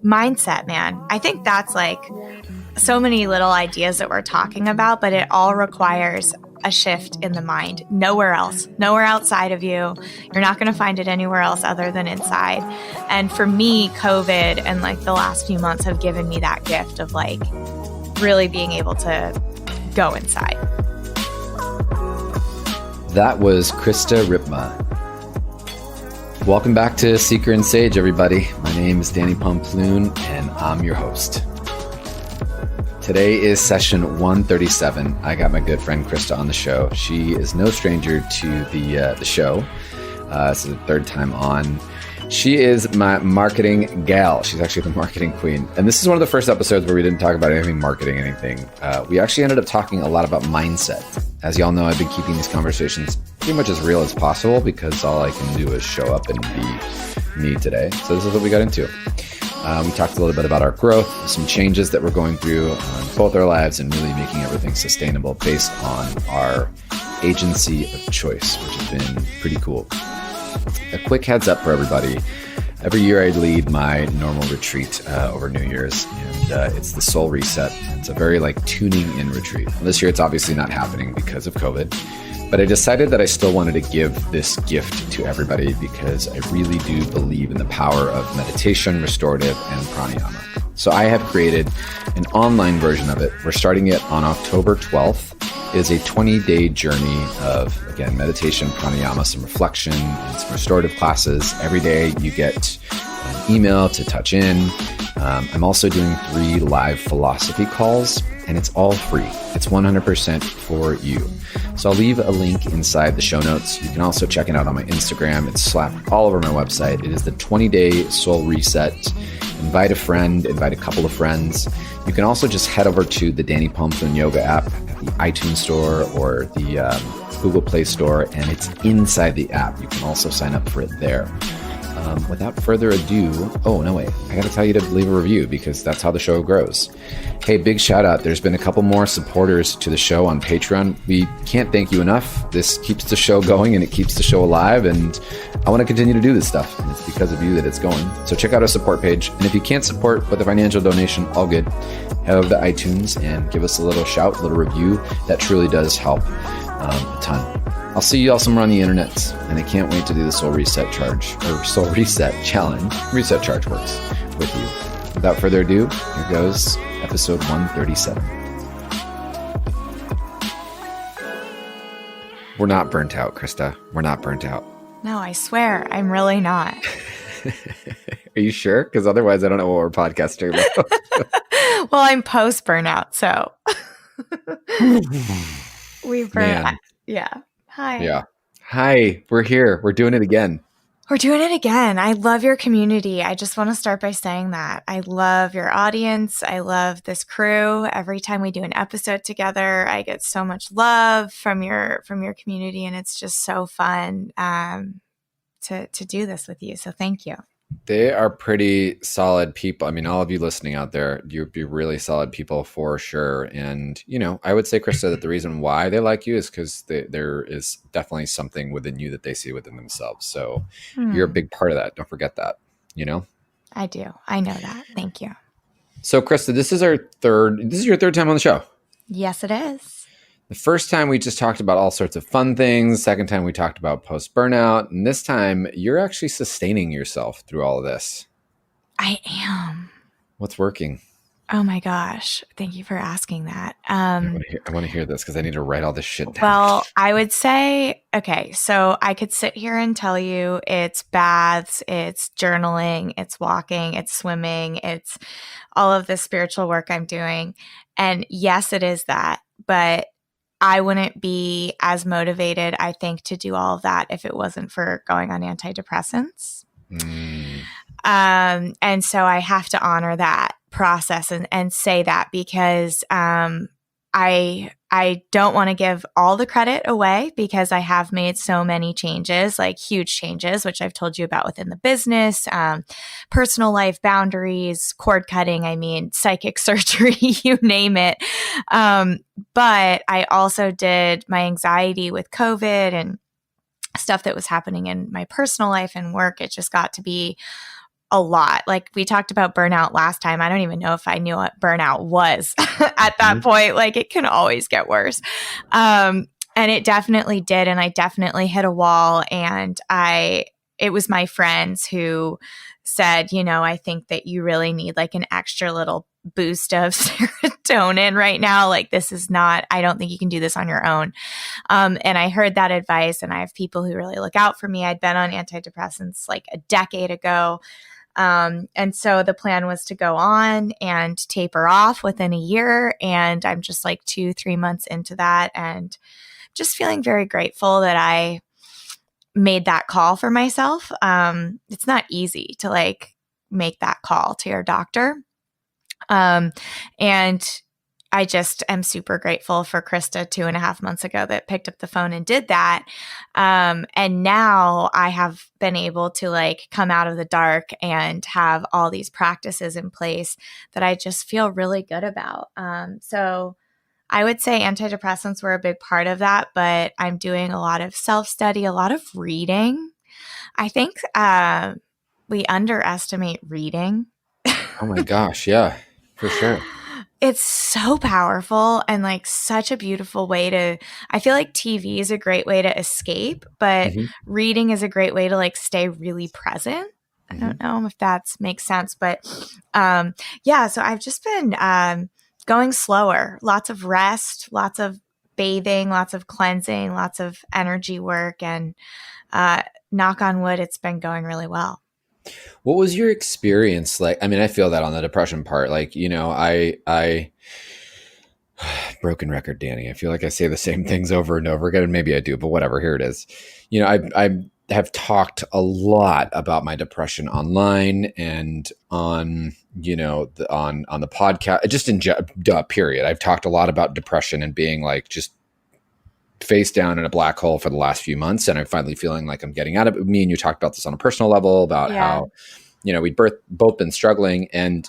mindset, man. I think that's like so many little ideas that we're talking about, but it all requires a shift in the mind. Nowhere else, nowhere outside of you. You're not going to find it anywhere else other than inside. And for me, COVID and like the last few months have given me that gift of like really being able to go inside. That was Krista Ripma. Welcome back to Seeker and Sage, everybody. My name is Danny Pomploon, and I'm your host. Today is session 137. I got my good friend Krista on the show. She is no stranger to the show. This is the third time on. She is my marketing gal. She's actually the marketing queen. And this is one of the first episodes where we didn't talk about anything marketing, we actually ended up talking a lot about mindset. As y'all know, I've been keeping these conversations pretty much as real as possible because all I can do is show up and be me today. So this is what we got into. We talked a little bit about our growth, some changes that we're going through on both our lives, and really making everything sustainable based on our agency of choice, which has been pretty cool. A quick heads up for everybody. Every year I lead my normal retreat over New Year's, and it's the Soul Reset. It's a very tuning in retreat. This year it's obviously not happening because of COVID, but I decided that I still wanted to give this gift to everybody because I really do believe in the power of meditation, restorative, and pranayama. So I have created an online version of it. We're starting it on October 12th. It is a 20-day journey of, again, meditation, pranayama, some reflection, and some restorative classes. Every day you get an email to touch in. I'm also doing 3 live philosophy calls, and it's all free. It's 100% for you. So I'll leave a link inside the show notes. You can also check it out on my Instagram. It's slapped all over my website. It is the 20-day Soul Reset. Invite a friend, invite a couple of friends. You can also just head over to the Danny Pomploon Yoga app at the iTunes Store or the Google Play Store, and it's inside the app. You can also sign up for it there. Without further ado, I got to tell you to leave a review because that's how the show grows. Hey, big shout out. There's been a couple more supporters to the show on Patreon. We can't thank you enough. This keeps the show going and it keeps the show alive, and I want to continue to do this stuff, and it's because of you that it's going. So check out our support page, and if you can't support with a financial donation, all good. Head over to iTunes and give us a little shout, a little review. That truly does help a ton. I'll see you all somewhere on the internet, and I can't wait to do the Soul Reset Challenge. Reset Charge works with you. Without further ado, here goes episode 137. We're not burnt out, Krista. We're not burnt out. No, I swear, I'm really not. Are you sure? Because otherwise I don't know what we're podcasting about. Well, I'm post burnout, so we burn out. Yeah. Hi. Yeah. Hi. We're here. We're doing it again. We're doing it again. I love your community. I just want to start by saying that. I love your audience. I love this crew. Every time we do an episode together, I get so much love from your community, and it's just so fun to do this with you. So thank you. They are pretty solid people. I mean, all of you listening out there, you'd be really solid people for sure. And, I would say, Krista, that the reason why they like you is because there is definitely something within you that they see within themselves. So you're a big part of that. Don't forget that, I do. I know that. Thank you. So, Krista, this is your third time on the show. Yes, it is. The first time we just talked about all sorts of fun things. Second time we talked about post-burnout. And this time you're actually sustaining yourself through all of this. I am. What's working? Oh my gosh. Thank you for asking that. I want to hear this because I need to write all this shit down. Well, I would say, okay, so I could sit here and tell you it's baths, it's journaling, it's walking, it's swimming, it's all of the spiritual work I'm doing. And yes, it is that, but I wouldn't be as motivated, I think, to do all of that if it wasn't for going on antidepressants. And so I have to honor that process and say that because I don't want to give all the credit away because I have made so many changes, like huge changes, which I've told you about within the business, personal life boundaries, cord cutting, psychic surgery, you name it. But I also did my anxiety with COVID and stuff that was happening in my personal life and work. It just got to be a lot. Like we talked about burnout last time. I don't even know if I knew what burnout was at that point. Like it can always get worse. And it definitely did. And I definitely hit a wall. And it was my friends who said, you know, I think that you really need like an extra little boost of serotonin right now. Like this is not, I don't think you can do this on your own. And I heard that advice, and I have people who really look out for me. I'd been on antidepressants like a decade ago. And so the plan was to go on and taper off within a year. And I'm just like 2-3 months into that, and just feeling very grateful that I made that call for myself. It's not easy to like make that call to your doctor. And I just am super grateful for Krista 2.5 months ago that picked up the phone and did that. And now I have been able to like come out of the dark and have all these practices in place that I just feel really good about. So I would say antidepressants were a big part of that, but I'm doing a lot of self-study, a lot of reading. I think we underestimate reading. Oh my gosh. Yeah, for sure. It's so powerful and like such a beautiful way to, I feel like TV is a great way to escape, but reading is a great way to like stay really present. I don't know if that makes sense, but yeah, so I've just been going slower, lots of rest, lots of bathing, lots of cleansing, lots of energy work, and knock on wood, it's been going really well. What was your experience like? I mean, I feel that on the depression part, like, you know, I broken record, Danny. I feel like I say the same things over and over again, and maybe I do, but whatever, here it is. You know, I have talked a lot about my depression online and on, you know, on the podcast, just in period. I've talked a lot about depression and being like just face down in a black hole for the last few months. And I'm finally feeling like I'm getting out of it. Me and you talked about this on a personal level about how, you know, we'd both been struggling. And,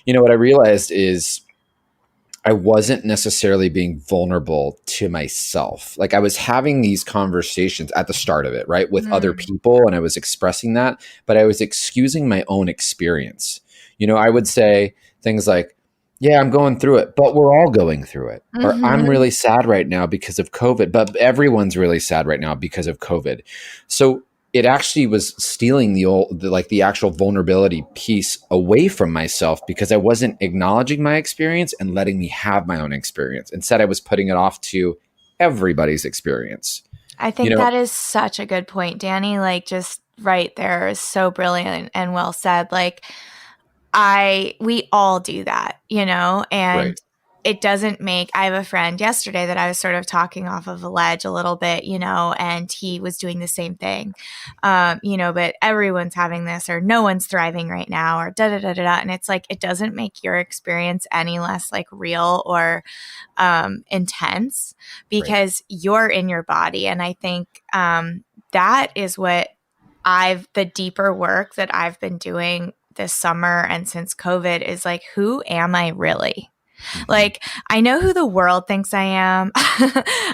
you know, what I realized is I wasn't necessarily being vulnerable to myself. Like I was having these conversations at the start of it, right, with other people, and I was expressing that, but I was excusing my own experience. You know, I would say things like, yeah, I'm going through it, but we're all going through it. Or I'm really sad right now because of COVID, but everyone's really sad right now because of COVID. So it actually was stealing the actual vulnerability piece away from myself because I wasn't acknowledging my experience and letting me have my own experience. Instead, I was putting it off to everybody's experience. I think that is such a good point, Danny. Like just right there is so brilliant and well said. Like we all do that, you know, and it doesn't make, I have a friend yesterday that I was sort of talking off of a ledge a little bit, you know, and he was doing the same thing, you know, but everyone's having this, or no one's thriving right now, or da da da da da. And it's like, it doesn't make your experience any less like real or intense because you're in your body. And I think that is what the deeper work that I've been doing this summer and since COVID is like, who am I really? Like, I know who the world thinks I am.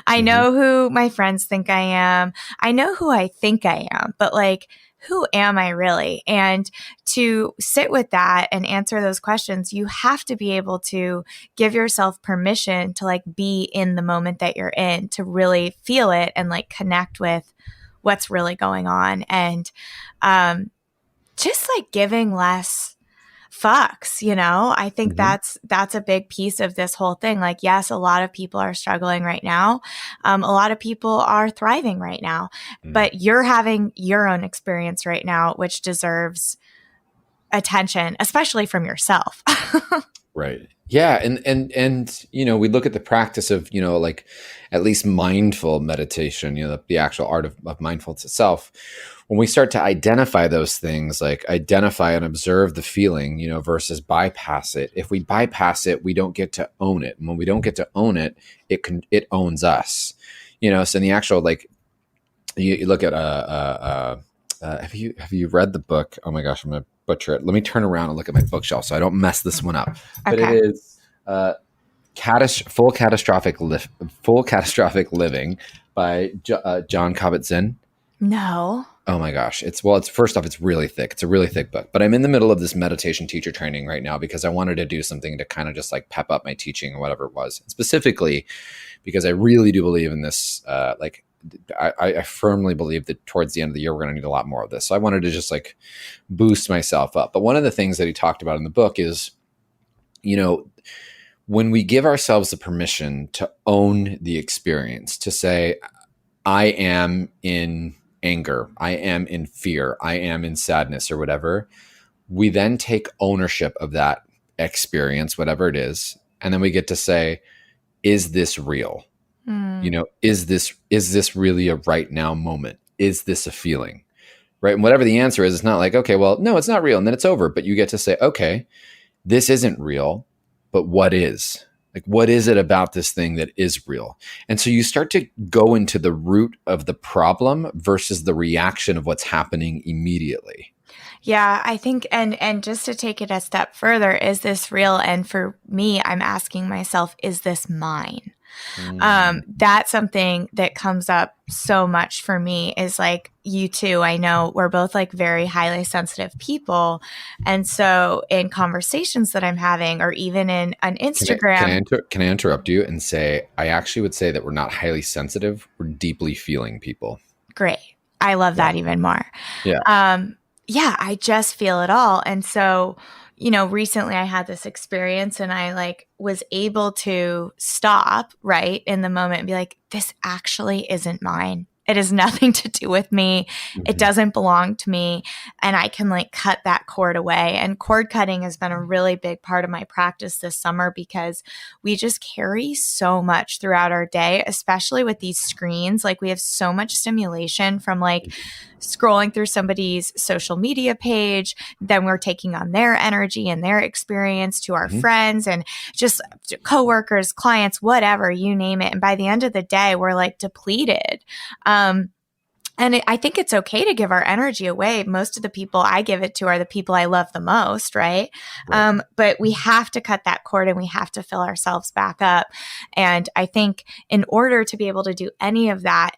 I know who my friends think I am. I know who I think I am, but like, who am I really? And to sit with that and answer those questions, you have to be able to give yourself permission to like be in the moment that you're in, to really feel it and like connect with what's really going on. And, just like giving less fucks, you know, I think that's a big piece of this whole thing. Like, yes, a lot of people are struggling right now. A lot of people are thriving right now, but you're having your own experience right now, which deserves attention, especially from yourself. Right. Yeah. And, you know, we look at the practice of, you know, like at least mindful meditation, you know, the actual art of mindfulness itself. When we start to identify those things, like identify and observe the feeling, you know, versus bypass it. If we bypass it, we don't get to own it. And when we don't get to own it, it owns us, you know? So in the actual, like you look at, have you read the book? Oh my gosh, I'm going to butcher it. Let me turn around and look at my bookshelf so I don't mess this one up. But it is Full Catastrophic Living by John Kabat-Zinn. No. Oh my gosh. It's first off, it's really thick. It's a really thick book, but I'm in the middle of this meditation teacher training right now because I wanted to do something to kind of just like pep up my teaching or whatever it was. Specifically because I really do believe in this. I firmly believe that towards the end of the year, we're going to need a lot more of this. So I wanted to just like boost myself up. But one of the things that he talked about in the book is, when we give ourselves the permission to own the experience, to say, I am in anger, I am in fear, I am in sadness or whatever, we then take ownership of that experience, whatever it is. And then we get to say, is this real? Is this really a right now moment? Is this a feeling? Right. And whatever the answer is, it's not like, okay, well, no, it's not real. And then it's over. But you get to say, okay, this isn't real, but what is? Like, what is it about this thing that is real? And so you start to go into the root of the problem versus the reaction of what's happening immediately. Yeah, I think, and just to take it a step further, is this real? And for me, I'm asking myself, is this mine? That's something that comes up so much for me, is like, you too, I know we're both like very highly sensitive people. And so in conversations that I'm having, or even in an Instagram. Can I interrupt you and say, I actually would say that we're not highly sensitive. We're deeply feeling people. Great. I love that even more. Yeah. Yeah, I just feel it all. And so, recently I had this experience and I like was able to stop right in the moment and be like, this actually isn't mine. It has nothing to do with me. Mm-hmm. It doesn't belong to me. And I can like cut that cord away. And cord cutting has been a really big part of my practice this summer, because we just carry so much throughout our day, especially with these screens. Like, we have so much stimulation from like scrolling through somebody's social media page. Then we're taking on their energy and their experience to our friends and just coworkers, clients, whatever, you name it. And by the end of the day, we're like depleted. I think it's okay to give our energy away. Most of the people I give it to are the people I love the most, right? But we have to cut that cord and we have to fill ourselves back up. And I think in order to be able to do any of that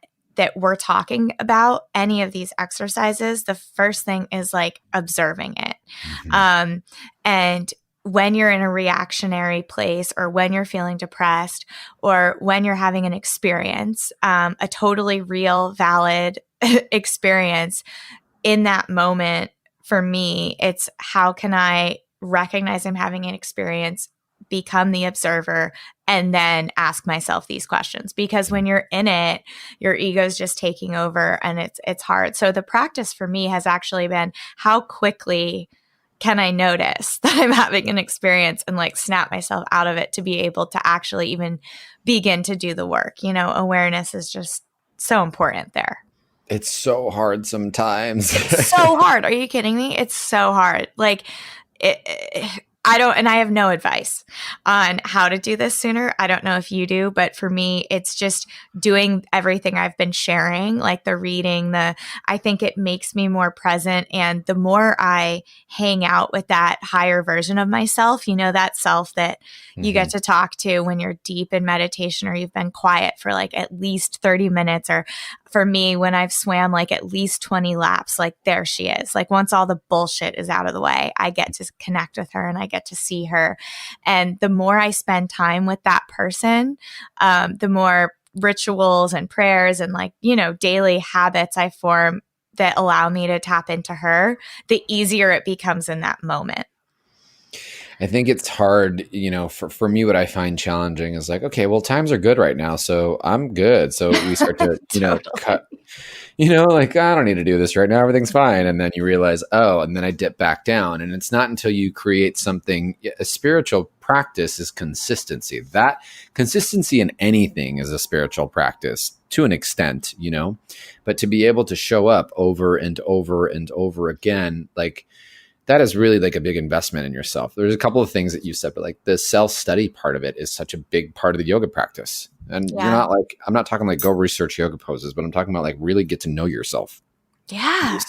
we're talking about, any of these exercises, the first thing is like observing it. And when you're in a reactionary place, or when you're feeling depressed, or when you're having an experience, a totally real, valid experience, in that moment, for me, it's how can I recognize I'm having an experience, become the observer, and then ask myself these questions. Because when you're in it, your ego's just taking over and it's hard. So the practice for me has actually been, how quickly can I notice that I'm having an experience and like snap myself out of it to be able to actually even begin to do the work. Awareness is just so important there. It's so hard sometimes. It's so hard. Are you kidding me? It's so hard. Like, I have no advice on how to do this sooner. I don't know if you do, but for me, it's just doing everything I've been sharing, like the reading, I think it makes me more present. And the more I hang out with that higher version of myself, that self that you get to talk to when you're deep in meditation, or you've been quiet for like at least 30 minutes, or for me, when I've swam like at least 20 laps, like there she is. Like, once all the bullshit is out of the way, I get to connect with her and I get to see her. And the more I spend time with that person, the more rituals and prayers and like, daily habits I form that allow me to tap into her, the easier it becomes in that moment. I think it's hard, for me, what I find challenging is like, okay, well, times are good right now, so I'm good. So we start to, totally. Cut, like, I don't need to do this right now. Everything's fine. And then you realize, and then I dip back down. And it's not until you create something, a spiritual practice is consistency. That consistency in anything is a spiritual practice to an extent, but to be able to show up over and over and over again, like, that is really like a big investment in yourself. There's a couple of things that you said, but like the self-study part of it is such a big part of the yoga practice. And you're not like, I'm not talking like go research yoga poses, but I'm talking about like really get to know yourself. Yeah.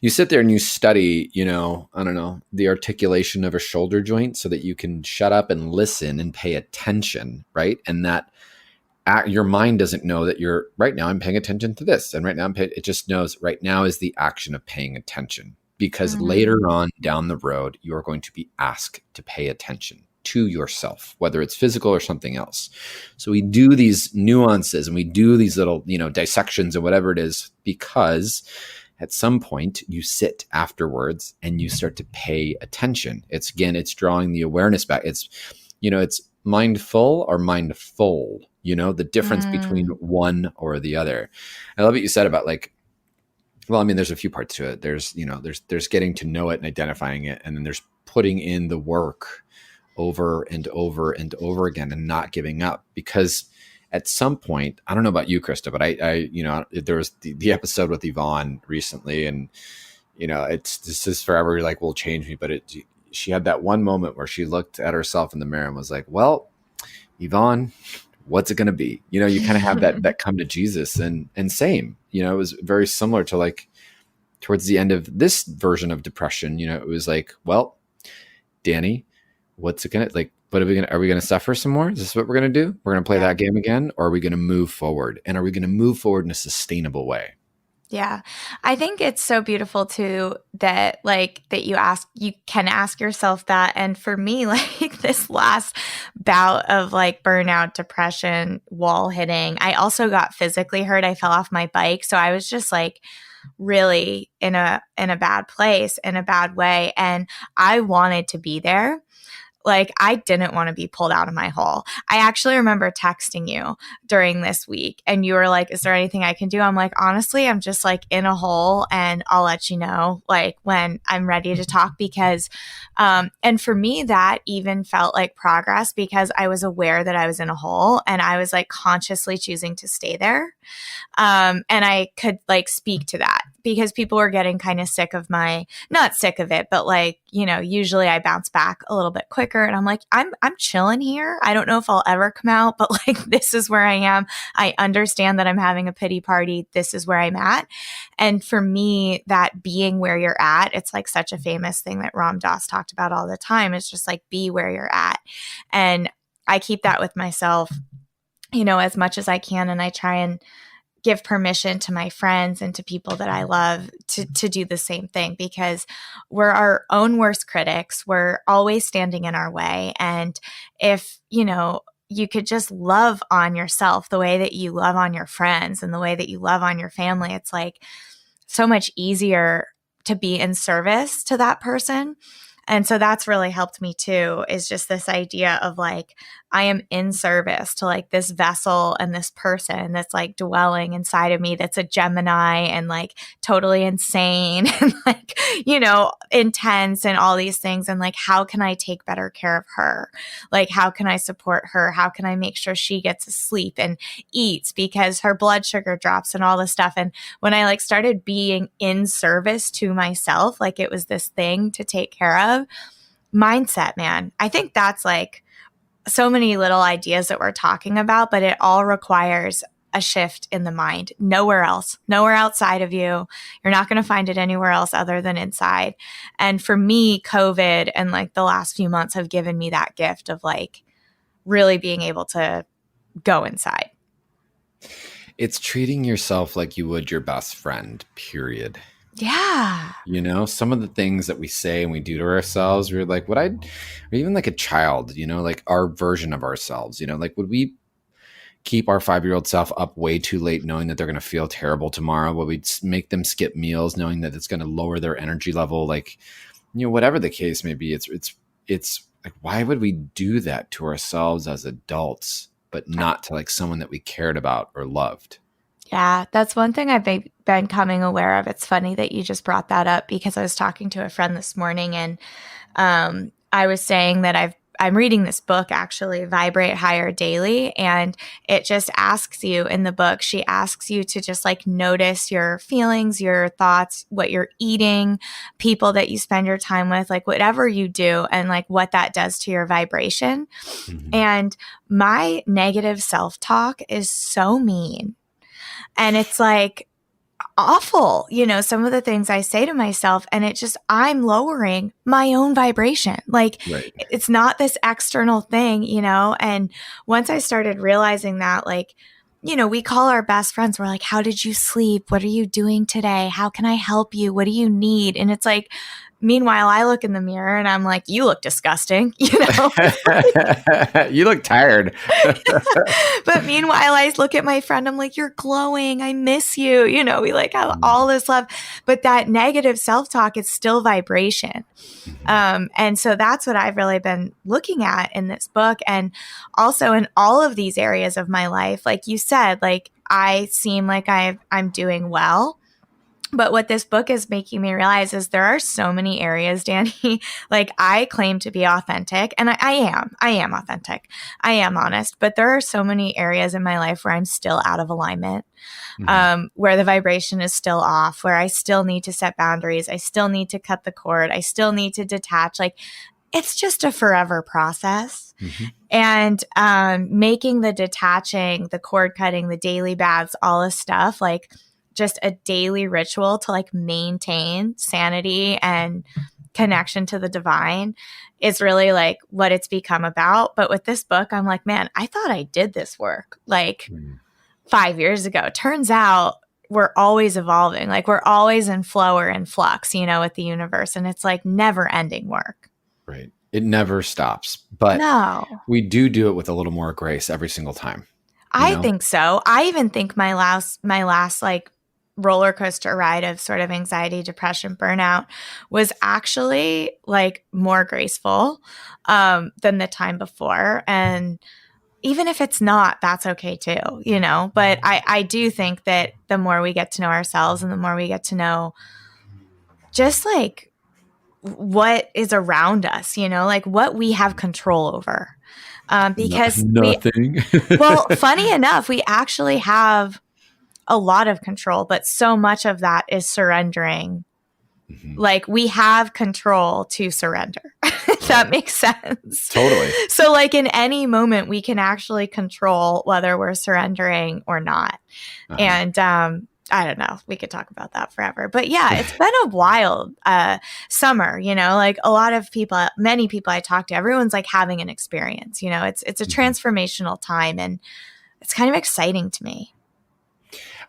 You sit there and you study, I don't know, the articulation of a shoulder joint so that you can shut up and listen and pay attention, right? And that your mind doesn't know that you're right now I'm paying attention to this. And right now it just knows right now is the action of paying attention, because later on down the road, you're going to be asked to pay attention to yourself, whether it's physical or something else. So we do these nuances and we do these little, dissections or whatever it is, because at some point you sit afterwards and you start to pay attention. It's drawing the awareness back. It's mindful or mindful, the difference between one or the other. I love what you said about there's a few parts to it. There's getting to know it and identifying it. And then there's putting in the work over and over and over again and not giving up. Because at some point, I don't know about you, Krista, but there was the episode with Yvonne recently, and this is forever will change me. But she had that one moment where she looked at herself in the mirror and was like, well, Yvonne, what's it going to be? You kind of have that come to Jesus, and same, it was very similar to towards the end of this version of depression, it was like, well, Danny, what's it going to what are we going to suffer some more? Is this what we're going to do? We're going to play that game again? Or are we going to move forward? And are we going to move forward in a sustainable way? Yeah. I think it's so beautiful too that you can ask yourself that. And for me, this last bout of burnout, depression, wall hitting, I also got physically hurt. I fell off my bike. So I was just really in a bad place, in a bad way. And I wanted to be there. I didn't want to be pulled out of my hole. I actually remember texting you during this week and you were like, is there anything I can do? I'm like, honestly, I'm just in a hole, and I'll let you know when I'm ready to talk, because, and for me, that even felt like progress, because I was aware that I was in a hole and I was consciously choosing to stay there. And I could speak to that, because people were getting kind of not sick of it, but usually I bounce back a little bit quicker, and I'm I'm chilling here. I don't know if I'll ever come out, but this is where I am. I understand that I'm having a pity party. This is where I'm at. And for me, that being where you're at, it's such a famous thing that Ram Dass talked about all the time. It's just be where you're at. And I keep that with myself, as much as I can. And I try and give permission to my friends and to people that I love to do the same thing, because we're our own worst critics. We're always standing in our way. And if, you could just love on yourself the way that you love on your friends and the way that you love on your family, it's so much easier to be in service to that person. And so that's really helped me too, is just this idea of I am in service to this vessel and this person that's dwelling inside of me, that's a Gemini and totally insane and intense and all these things. And how can I take better care of her? How can I support her? How can I make sure she gets to sleep and eats, because her blood sugar drops and all this stuff? And when I started being in service to myself, it was this thing to take care of, mindset, man. I think that's so many little ideas that we're talking about, but it all requires a shift in the mind. Nowhere else, nowhere outside of you. You're not going to find it anywhere else other than inside. And for me, COVID and the last few months have given me that gift of really being able to go inside. It's treating yourself like you would your best friend, period. Yeah. Some of the things that we say and we do to ourselves, we're or even a child, our version of ourselves, would we keep our 5-year-old self up way too late knowing that they're going to feel terrible tomorrow? Would we make them skip meals knowing that it's going to lower their energy level? Whatever the case may be, it's why would we do that to ourselves as adults, but not to someone that we cared about or loved? Yeah, that's one thing I've been becoming aware of. It's funny that you just brought that up, because I was talking to a friend this morning, and I was saying that I'm reading this book, actually, Vibrate Higher Daily, and it just asks you in the book, she asks you to just notice your feelings, your thoughts, what you're eating, people that you spend your time with, whatever you do, and what that does to your vibration. Mm-hmm. And my negative self-talk is so mean. And it's awful, some of the things I say to myself, and I'm lowering my own vibration. Like Right. it's not this external thing, and once I started realizing that, like, we call our best friends. We're like, how did you sleep? What are you doing today? How can I help you? What do you need? And it's like, meanwhile, I look in the mirror and I'm like, you look disgusting, You look tired. But meanwhile, I look at my friend, I'm like, you're glowing. I miss you. We like have all this love, but that negative self-talk is still vibration. And so that's what I've really been looking at in this book. And also in all of these areas of my life, like you said, like I seem like I'm doing well. But what this book is making me realize is there are so many areas, Danny, like I claim to be authentic, and I am authentic. I am honest, but there are so many areas in my life where I'm still out of alignment, where the vibration is still off, where I still need to set boundaries. I still need to cut the cord. I still need to detach. Like it's just a forever process. And making the detaching, the cord cutting, the daily baths, all this stuff, like just a daily ritual to like maintain sanity and connection to the divine is really like what it's become about. But with this book, I'm like, man, I thought I did this work like 5 years ago. Turns out we're always evolving. Like we're always in flow or in flux, with the universe. And it's like never ending work. Right. It never stops, but we do it with a little more grace every single time. I think so. I even think my last like roller coaster ride of sort of anxiety, depression, burnout was actually like more graceful than the time before. And even if it's not, that's okay too, but I do think that the more we get to know ourselves and the more we get to know just like what is around us, like what we have control over. Because nothing. Well, funny enough, we actually have a lot of control, but so much of that is surrendering. Like we have control to surrender. If that makes sense. Totally. So like in any moment we can actually control whether we're surrendering or not. And I don't know. We could talk about that forever. But yeah, it's been a wild summer, like a lot of people, many people I talk to, everyone's like having an experience, it's a transformational time and it's kind of exciting to me.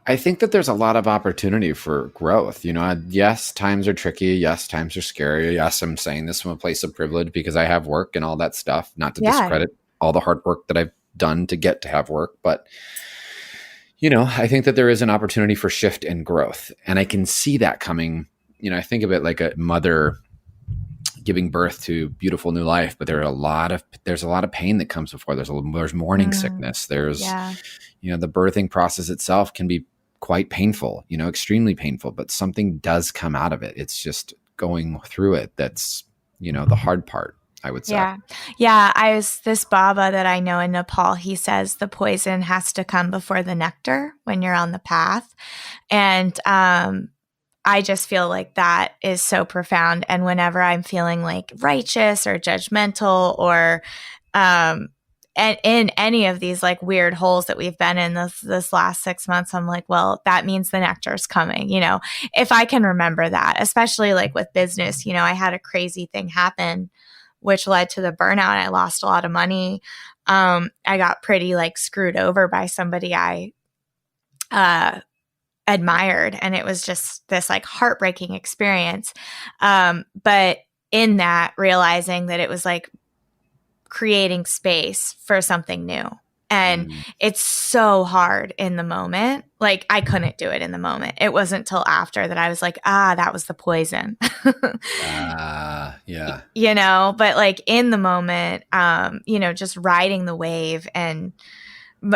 I think that there's a lot of opportunity for growth. Yes, times are tricky. Yes, times are scary. Yes, I'm saying this from a place of privilege because I have work and all that stuff, not to discredit all the hard work that I've done to get to have work. But, I think that there is an opportunity for shift and growth. And I can see that coming. I think of it like a mother giving birth to beautiful new life, but there's a lot of pain that comes before. There's morning sickness. There's, the birthing process itself can be quite painful, extremely painful, but something does come out of it. It's just going through it. That's, the hard part, I would say. Yeah. This Baba that I know in Nepal, he says the poison has to come before the nectar when you're on the path. And, I just feel like that is so profound. And whenever I'm feeling like righteous or judgmental or, and in any of these like weird holes that we've been in this last 6 months, I'm like, well, that means the nectar is coming, if I can remember that, especially like with business, I had a crazy thing happen, which led to the burnout. I lost a lot of money. I got pretty like screwed over by somebody I, admired. And it was just this like heartbreaking experience. But in that, realizing that it was like creating space for something new. And it's so hard in the moment. Like I couldn't do it in the moment. It wasn't till after that I was like, that was the poison. Yeah. But like in the moment, just riding the wave. And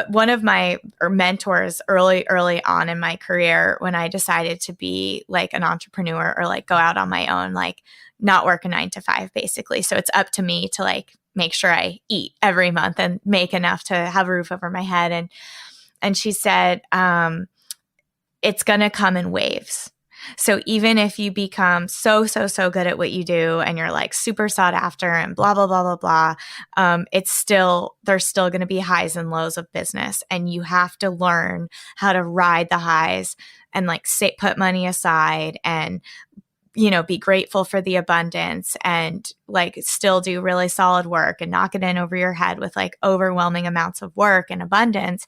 one of my mentors early on in my career, when I decided to be like an entrepreneur or like go out on my own, like not work a 9 to 5 basically. So it's up to me to like make sure I eat every month and make enough to have a roof over my head. And she said, it's going to come in waves. So even if you become so good at what you do and you're like super sought after and blah, blah, blah, blah, blah, there's still going to be highs and lows of business. And you have to learn how to ride the highs and like put money aside and, be grateful for the abundance and like still do really solid work and knock it in over your head with like overwhelming amounts of work and abundance.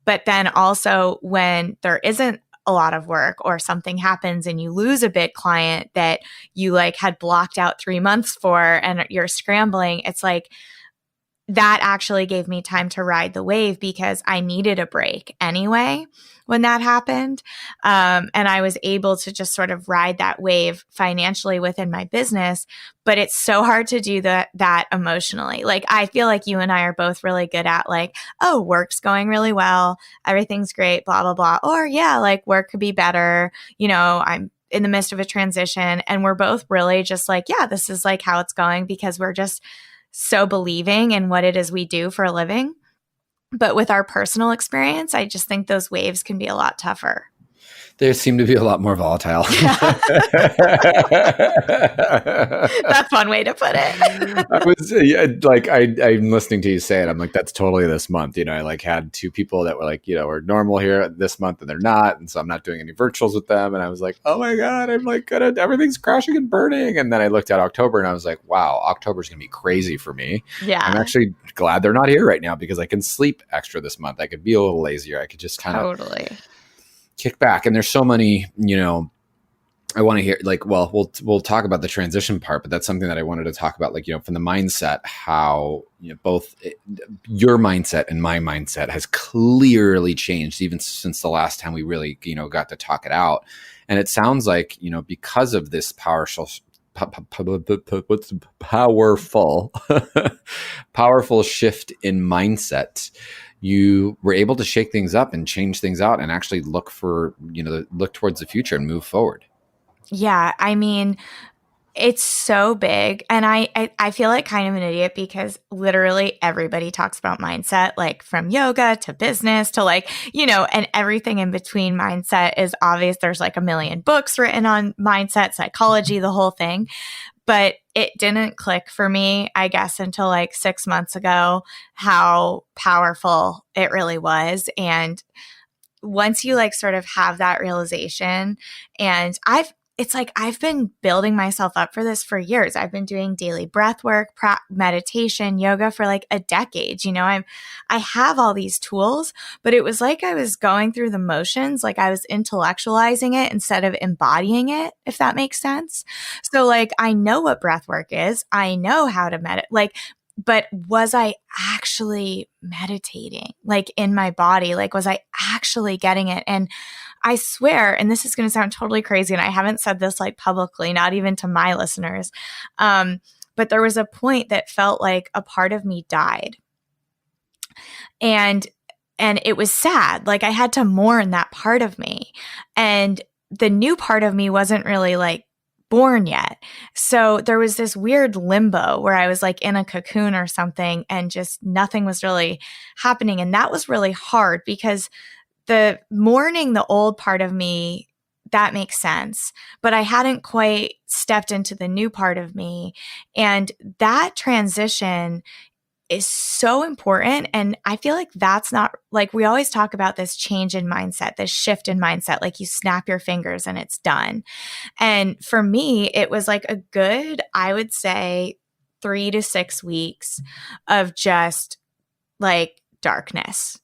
But then also when there isn't a lot of work or something happens and you lose a big client that you like had blocked out 3 months for and you're scrambling, it's like that actually gave me time to ride the wave because I needed a break anyway when that happened. And I was able to just sort of ride that wave financially within my business. But it's so hard to do that emotionally. Like, I feel like you and I are both really good at like, oh, work's going really well. Everything's great, blah, blah, blah. Or yeah, like work could be better. I'm in the midst of a transition and we're both really just like, yeah, this is like how it's going because we're just so believing in what it is we do for a living. But with our personal experience, I just think those waves can be a lot tougher. They seem to be a lot more volatile. That's one way to put it. I'm listening to you say it. I'm like, that's totally this month. I like had 2 people that were like, are normal here this month and they're not. And so I'm not doing any virtuals with them. And I was like, oh my God, I'm like, everything's crashing and burning. And then I looked at October and I was like, wow, October's going to be crazy for me. Yeah. I'm actually glad they're not here right now because I can sleep extra this month. I could be a little lazier. I could just kind of kick back. And there's so many, I want to hear like, well, we'll talk about the transition part, but that's something that I wanted to talk about, like, from the mindset, how, both your mindset and my mindset has clearly changed even since the last time we really, got to talk it out. And it sounds like, because of this powerful shift in mindset, you were able to shake things up and change things out and actually look towards the future and move forward. Yeah. I mean, it's so big. And I feel like kind of an idiot because literally everybody talks about mindset, like from yoga to business to like, and everything in between mindset is obvious. There's like a million books written on mindset, psychology, the whole thing. But it didn't click for me, I guess, until like 6 months ago, how powerful it really was. And once you like sort of have that realization, and I've been building myself up for this for years. I've been doing daily breath work, meditation, yoga for like a decade. I have all these tools, but it was like I was going through the motions, like I was intellectualizing it instead of embodying it, if that makes sense. So like, I know what breath work is. I know how to meditate, but was I actually meditating like in my body? Like, was I actually getting it? And I swear, and this is going to sound totally crazy, and I haven't said this like publicly, not even to my listeners, but there was a point that felt like a part of me died. And it was sad. Like, I had to mourn that part of me. And the new part of me wasn't really like born yet. So there was this weird limbo where I was like in a cocoon or something and just nothing was really happening. And that was really hard because the mourning the old part of me, that makes sense. But I hadn't quite stepped into the new part of me. And that transition is so important. And I feel like that's not like, we always talk about this change in mindset, this shift in mindset, like you snap your fingers and it's done. And for me, it was like a good, I would say 3 to 6 weeks of just like darkness.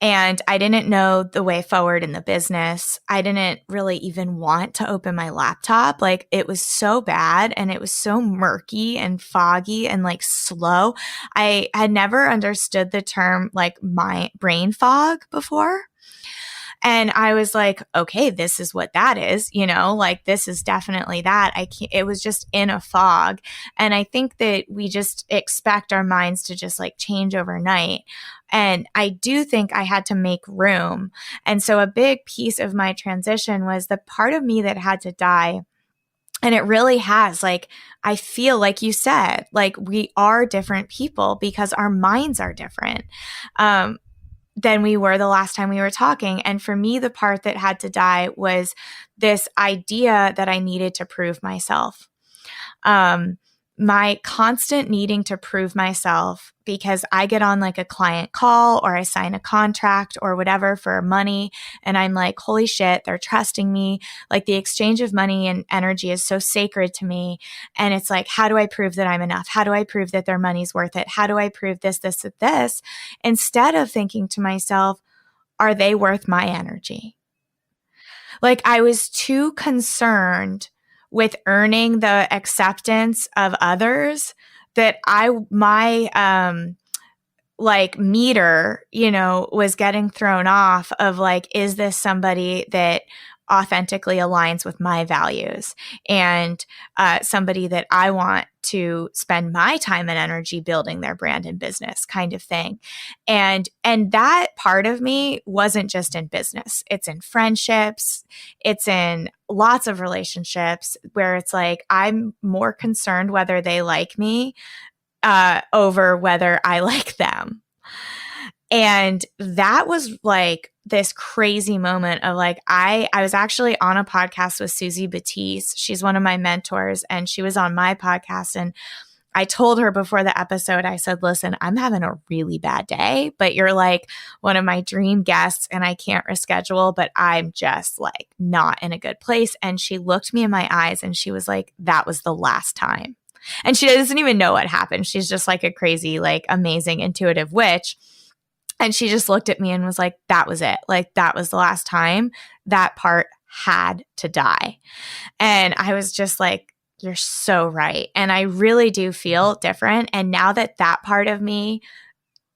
And I didn't know the way forward in the business. I didn't really even want to open my laptop. Like, it was so bad and it was so murky and foggy and like slow. I had never understood the term like my brain fog before. And I was like, okay, this is what that is, like this is definitely that. It was just in a fog. And I think that we just expect our minds to just like change overnight. And I do think I had to make room. And so a big piece of my transition was the part of me that had to die. And it really has, like, I feel like you said, like we are different people because our minds are different. than we were the last time we were talking. And for me, the part that had to die was this idea that I needed to prove myself. My constant needing to prove myself because I get on like a client call or I sign a contract or whatever for money. And I'm like, holy shit, they're trusting me. Like the exchange of money and energy is so sacred to me. And it's like, how do I prove that I'm enough? How do I prove that their money's worth it? How do I prove this, this? Instead of thinking to myself, are they worth my energy? Like I was too concerned with earning the acceptance of others that my like meter, was getting thrown off of like, is this somebody that authentically aligns with my values and somebody that I want to spend my time and energy building their brand and business kind of thing. And that part of me wasn't just in business. It's in friendships. It's in lots of relationships where it's like, I'm more concerned whether they like me over whether I like them. And that was like this crazy moment of like, I was actually on a podcast with Susie Batiste. She's one of my mentors and she was on my podcast. And I told her before the episode, I said, listen, I'm having a really bad day, but you're like one of my dream guests and I can't reschedule, but I'm just like not in a good place. And she looked me in my eyes and she was like, that was the last time. And she doesn't even know what happened. She's just like a crazy, like amazing intuitive witch. And she just looked at me and was like, that was it. Like that was the last time. That part had to die. And I was just like, you're so right. And I really do feel different. And now that that part of me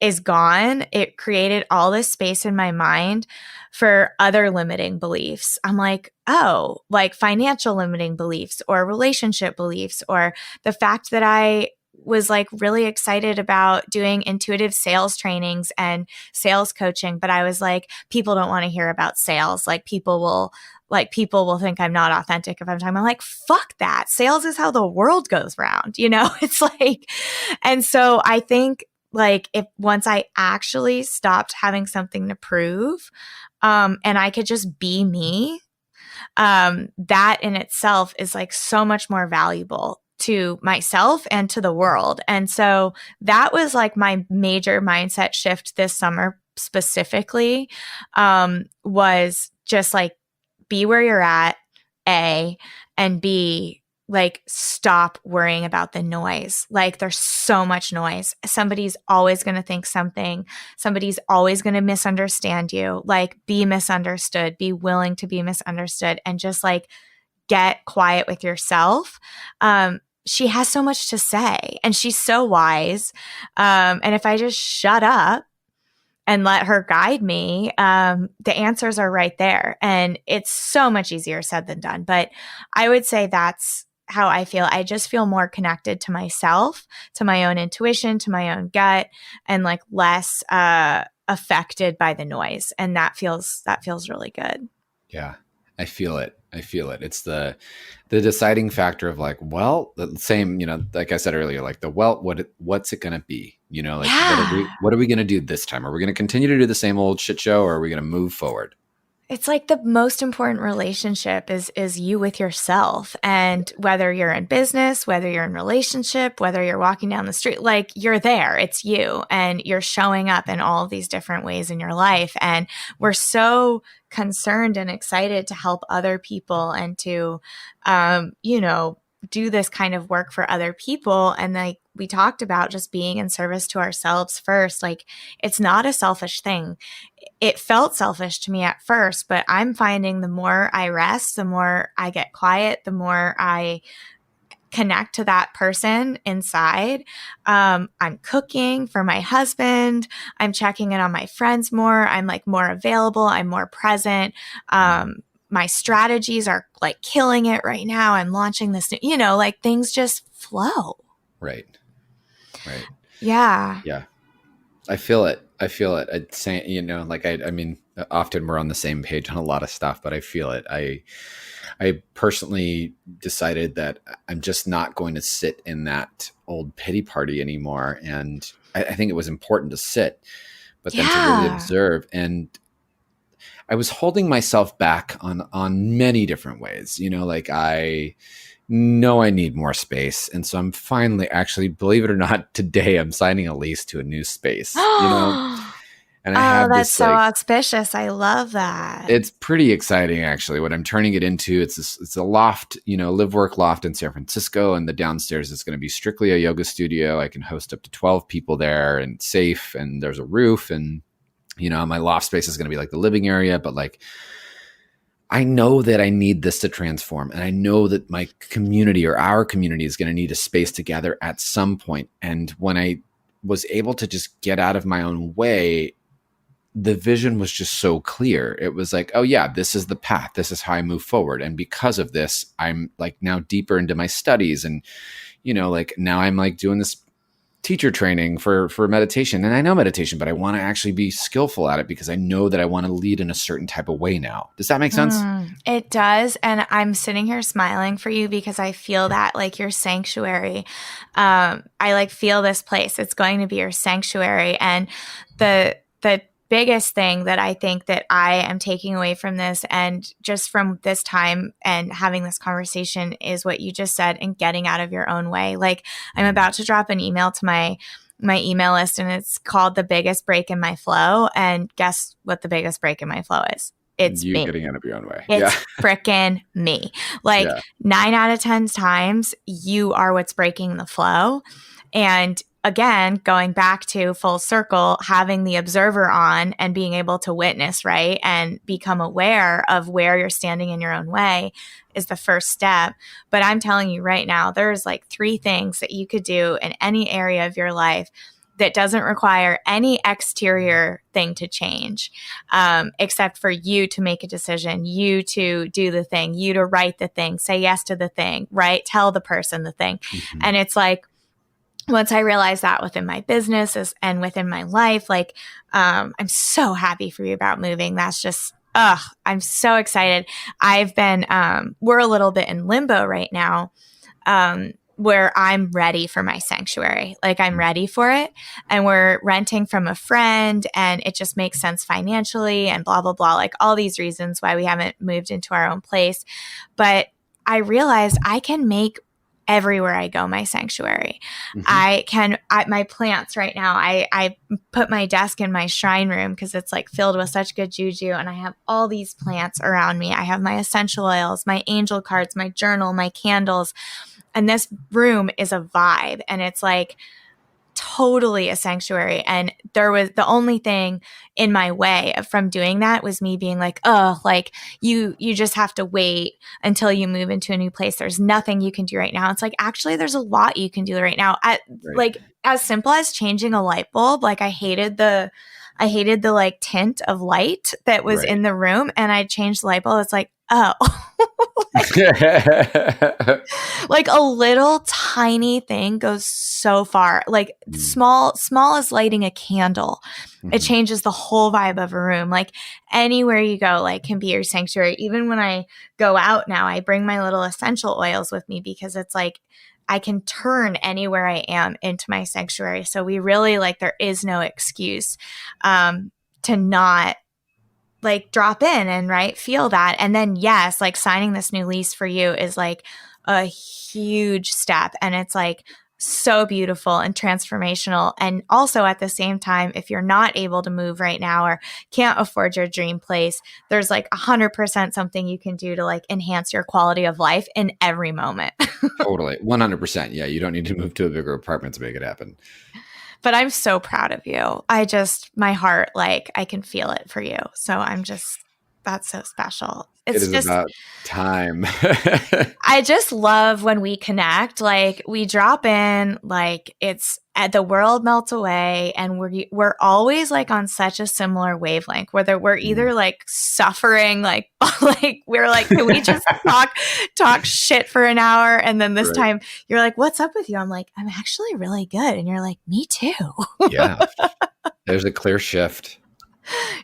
is gone, it created all this space in my mind for other limiting beliefs. I'm like, oh, like financial limiting beliefs or relationship beliefs or the fact that I was like really excited about doing intuitive sales trainings and sales coaching. But I was like, people don't want to hear about sales. Like people will think I'm not authentic if I'm talking. I'm like, fuck that. Sales is how the world goes round. It's like, and so I think like if once I actually stopped having something to prove, and I could just be me, that in itself is like so much more valuable to myself and to the world. And so that was like my major mindset shift this summer specifically, was just like be where you're at, A, and B, like stop worrying about the noise. Like there's so much noise. Somebody's always going to think something. Somebody's always going to misunderstand you. Like be misunderstood, be willing to be misunderstood and just like get quiet with yourself. She has so much to say and she's so wise. And if I just shut up and let her guide me, the answers are right there. And it's so much easier said than done. But I would say that's how I feel. I just feel more connected to myself, to my own intuition, to my own gut, and like less affected by the noise. And that feels really good. Yeah, I feel it. It's the deciding factor of like, well, the same, like I said earlier, like what's it going to be? Like what are we going to do this time? Are we going to continue to do the same old shit show or are we going to move forward? It's like the most important relationship is you with yourself. And whether you're in business, whether you're in relationship, whether you're walking down the street, like you're there, it's you and you're showing up in all of these different ways in your life. And we're so concerned and excited to help other people and to, do this kind of work for other people. And like we talked about just being in service to ourselves first, like it's not a selfish thing. It felt selfish to me at first, but I'm finding the more I rest, the more I get quiet, the more I connect to that person inside. I'm cooking for my husband. I'm checking in on my friends more. I'm like more available. I'm more present. My strategies are like killing it right now. I'm launching this, like things just flow. Right. Yeah. Yeah. I feel it. I'd say, I mean, often we're on the same page on a lot of stuff, but I feel it. I personally decided that I'm just not going to sit in that old pity party anymore. And I think it was important to sit, but then to really observe. And I was holding myself back on many different ways. Like I know I need more space. And so I'm finally, actually, believe it or not, today I'm signing a lease to a new space, and I have that's this so auspicious. I love that. It's pretty exciting, actually, what I'm turning it into. It's a loft, live work loft in San Francisco. And the downstairs is going to be strictly a yoga studio. I can host up to 12 people there, and safe. And there's a roof, and, my loft space is going to be like the living area. But like, I know that I need this to transform. And I know that my community, or our community, is going to need a space together at some point. And when I was able to just get out of my own way, the vision was just so clear. It was like, oh yeah, this is the path. This is how I move forward. And because of this, I'm like now deeper into my studies. And, like now I'm like doing this teacher training for meditation. And I know meditation, but I want to actually be skillful at it because I know that I want to lead in a certain type of way now. Does that make sense? It does. And I'm sitting here smiling for you because I feel that like your sanctuary. I like feel this place. It's going to be your sanctuary. And the biggest thing that I think that I am taking away from this, and just from this time and having this conversation, is what you just said, and getting out of your own way. Like, I'm about to drop an email to my email list, and it's called The Biggest Break in My Flow. And guess what the biggest break in my flow is? It's you me. Getting out of your own way. It's frickin' me. Like 9 out of 10 times, you are what's breaking the flow. And again, going back to full circle, having the observer on and being able to witness, right, and become aware of where you're standing in your own way is the first step. But I'm telling you right now, there's like 3 things that you could do in any area of your life that doesn't require any exterior thing to change, except for you to make a decision, you to do the thing, you to write the thing, say yes to the thing, right? Tell the person the thing. Mm-hmm. And it's like, once I realized that within my business and within my life, like, I'm so happy for you about moving. That's just, I'm so excited. I've been, we're a little bit in limbo right now, where I'm ready for my sanctuary. Like, I'm ready for it. And we're renting from a friend, and it just makes sense financially and blah, blah, blah. Like all these reasons why we haven't moved into our own place. But I realized I can make everywhere I go my sanctuary. Mm-hmm. My plants right now, I put my desk in my shrine room because it's like filled with such good juju, and I have all these plants around me. I have my essential oils, my angel cards, my journal, my candles, and this room is a vibe, and it's like totally a sanctuary. And there was the only thing in my way from doing that was me being like, oh, like you just have to wait until you move into a new place. There's nothing you can do right now. It's like, actually, there's a lot you can do right now. Like as simple as changing a light bulb. Like I hated the like tint of light that was in the room, and I changed the light bulb. It's like, oh, like a little tiny thing goes so far. Like small as lighting a candle. Mm-hmm. It changes the whole vibe of a room. Like anywhere you go, like can be your sanctuary. Even when I go out now, I bring my little essential oils with me because it's like I can turn anywhere I am into my sanctuary. So we really like, there is no excuse to not like drop in and feel that. And then yes, like signing this new lease for you is like a huge step, and it's like so beautiful and transformational. And also at the same time, if you're not able to move right now or can't afford your dream place, there's like 100% something you can do to like enhance your quality of life in every moment. Totally. 100%. Yeah. You don't need to move to a bigger apartment to make it happen. But I'm so proud of you. My heart, like I can feel it for you. So that's so special. It is just about time. I just love when we connect, like we drop in, like it's the world melts away, and we're always like on such a similar wavelength, whether we're either like suffering, like we're like, can we just talk shit for an hour? And then this time you're like, what's up with you? I'm like, I'm actually really good. And you're like, me too. Yeah. There's a clear shift.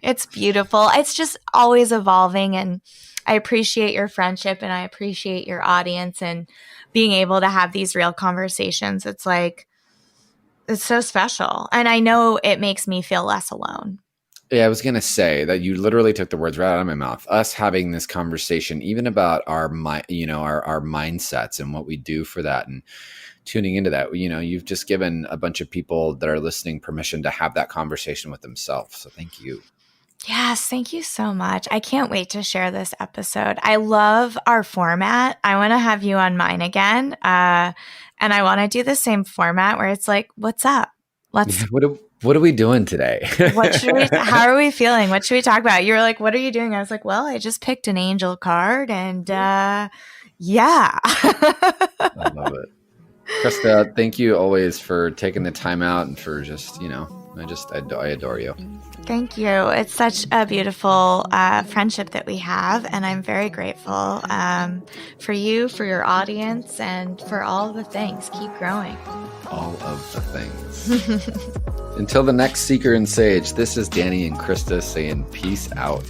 It's beautiful. It's just always evolving, and I appreciate your friendship, and I appreciate your audience, and being able to have these real conversations. It's like, It's so special. And I know it makes me feel less alone. Yeah, I was going to say that you literally took the words right out of my mouth. Us having this conversation, even about our mindsets and what we do for that, and tuning into that, you've just given a bunch of people that are listening permission to have that conversation with themselves. So thank you. Yes, thank you so much. I can't wait to share this episode. I love our format. I want to have you on mine again. And I want to do the same format where it's like, what's up? What are we doing today? How are we feeling? What should we talk about? You were like, what are you doing? I was like, well, I just picked an angel card and yeah. I love it. Krista, thank you always for taking the time out and for just, I adore you. Thank you. It's such a beautiful friendship that we have, and I'm very grateful for you, for your audience, and for all the things. Keep growing. All of the things. Until the next Seeker and Sage, this is Danny and Krista saying peace out.